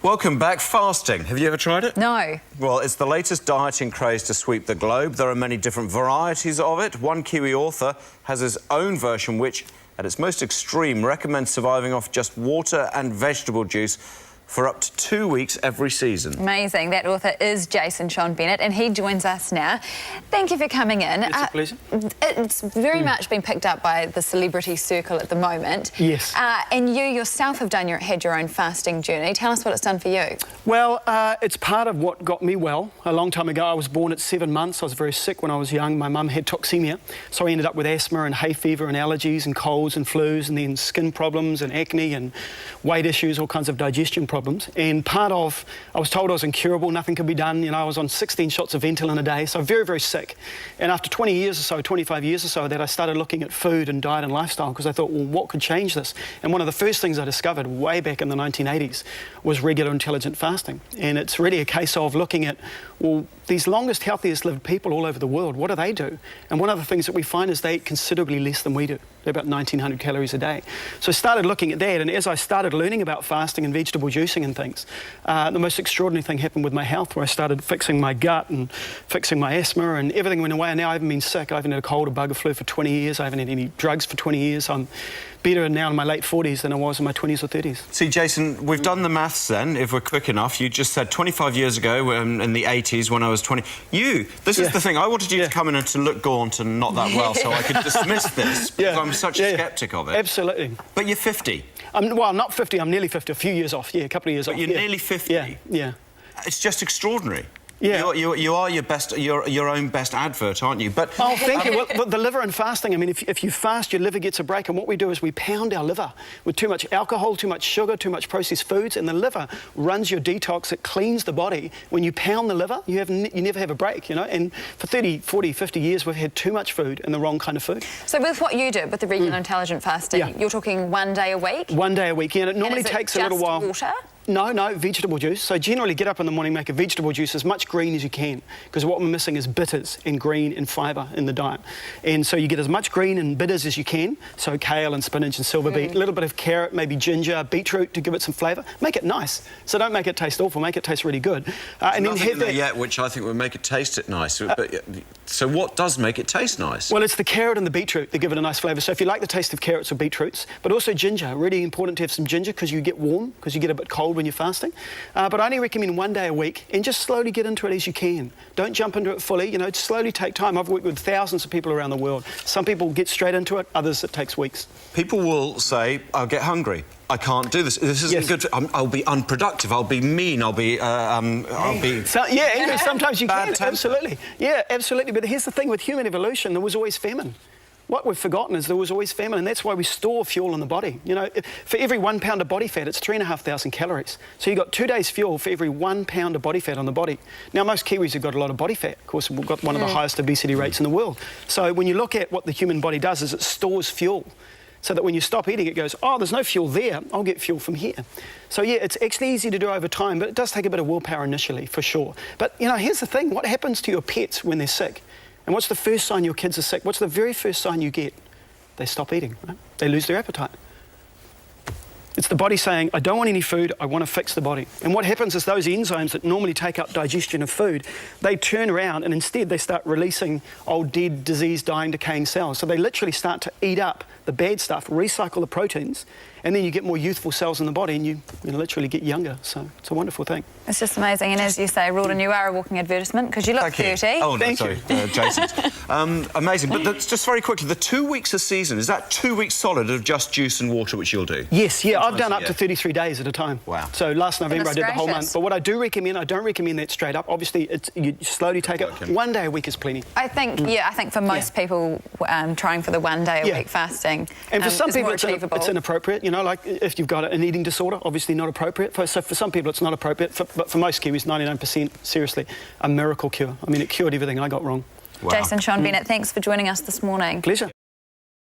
Welcome back. Fasting. Have you ever tried it? No. Well, it's the latest dieting craze to sweep the globe. There are many different varieties of it. One Kiwi author has his own version which, at its most extreme, recommends surviving off just water and vegetable juice for up to 2 weeks every season. Amazing. That author is Jason Sean Bennett, and he joins us now. Thank you for coming in. It's a pleasure. It's very much been picked up by the celebrity circle at the moment. Yes. And you yourself have had your own fasting journey. Tell us what it's done for you. Well, it's part of what got me well. A long time ago, I was born at 7 months. I was very sick when I was young. My mum had toxemia, so I ended up with asthma and hay fever and allergies and colds and flus and then skin problems and acne and weight issues, all kinds of digestion problems. And I was told I was incurable, nothing could be done. You know, I was on 16 shots of Ventolin a day, so very, very sick. And after 20 years or so, 25 years or so, that I started looking at food and diet and lifestyle because I thought, well, what could change this? And one of the first things I discovered way back in the 1980s was regular intelligent fasting. And it's really a case of looking at, well, these longest, healthiest lived people all over the world, what do they do? And one of the things that we find is they eat considerably less than we do. They're about 1,900 calories a day. So I started looking at that, and as I started learning about fasting and vegetable juicing and things, the most extraordinary thing happened with my health, where I started fixing my gut and fixing my asthma, and everything went away. And now I haven't been sick. I haven't had a cold or bug or flu for 20 years. I haven't had any drugs for 20 years. I'm better now in my late 40s than I was in my 20s or 30s. See, Jason, we've done the maths then, if we're quick enough. You just said 25 years ago, in the 80s, when I was 20. This is the thing. I wanted you to come in and to look gaunt and not that well, so I could dismiss this, because I'm such a sceptic of it. Absolutely. But you're 50. Well, I'm not 50, I'm nearly 50, a few years off, a couple of years off. But you're nearly 50? Yeah. It's just extraordinary. Yeah. You are your own best advert, aren't you? But oh, thank you. Well, but the liver and fasting, I mean, if you fast, your liver gets a break, and what we do is we pound our liver with too much alcohol, too much sugar, too much processed foods, and the liver runs your detox. It cleans the body. When you pound the liver, you never have a break, you know. And for 30, 40, 50 years, we've had too much food and the wrong kind of food. So with what you do, with the regular intelligent fasting, you're talking 1 day a week? 1 day a week, yeah, and it normally takes a little while. Water? No, vegetable juice. So generally get up in the morning, make a vegetable juice, as much green as you can, because what we're missing is bitters and green and fibre in the diet. And so you get as much green and bitters as you can, so kale and spinach and silver beet, a little bit of carrot, maybe ginger, beetroot to give it some flavour. Make it nice. So don't make it taste awful, make it taste really good. And then have that yet, which I think would make it taste nice. So what does make it taste nice? Well, it's the carrot and the beetroot that give it a nice flavour. So if you like the taste of carrots or beetroots, but also ginger, really important to have some ginger because you get warm, because you get a bit cold when you're fasting. But I only recommend 1 day a week, and just slowly get into it as you can. Don't jump into it fully, you know, slowly take time. I've worked with thousands of people around the world. Some people get straight into it, others it takes weeks. People will say, I'll get hungry. I can't do this. This isn't good. I'll be unproductive. I'll be mean. I'll be. Sometimes you can. Absolutely. Yeah, absolutely. But here's the thing: with human evolution, there was always famine. What we've forgotten is there was always famine, and that's why we store fuel in the body. You know, for every 1 pound of body fat, it's 3,500 calories. So you've got 2 days' fuel for every 1 pound of body fat on the body. Now, most Kiwis have got a lot of body fat. Of course, we've got one of the highest obesity rates in the world. So when you look at what the human body does, is it stores fuel. So that when you stop eating, it goes, oh, there's no fuel there, I'll get fuel from here. So yeah, it's actually easy to do over time, but it does take a bit of willpower initially, for sure. But, you know, here's the thing, what happens to your pets when they're sick? And what's the first sign your kids are sick? What's the very first sign you get? They stop eating, right? They lose their appetite. It's the body saying, I don't want any food, I want to fix the body. And what happens is those enzymes that normally take up digestion of food, they turn around and instead they start releasing old, dead, diseased, dying, decaying cells. So they literally start to eat up the bad stuff, recycle the proteins, and then you get more youthful cells in the body and you literally get younger. So it's a wonderful thing. It's just amazing. And as you say, Rawdon, you are a walking advertisement because you look 30. Oh, no, sorry, Jason. Amazing. But that's just very quickly, the 2 weeks a season, is that 2 weeks solid of just juice and water, which you'll do? Yes, yeah. I've done up to 33 days at a time. Wow. So last November I did the whole month. But what I do recommend, I don't recommend that straight up. Obviously, you slowly take it. 1 day a week is plenty. I think, I think for most people trying for the 1 day a week fasting, and for some people it's inappropriate. You know, like if you've got an eating disorder, obviously not appropriate. So for some people it's not appropriate. But for most Kiwis, 99%, seriously, a miracle cure. I mean, it cured everything I got wrong. Wow. Jason Sean Bennett, thanks for joining us this morning. Pleasure.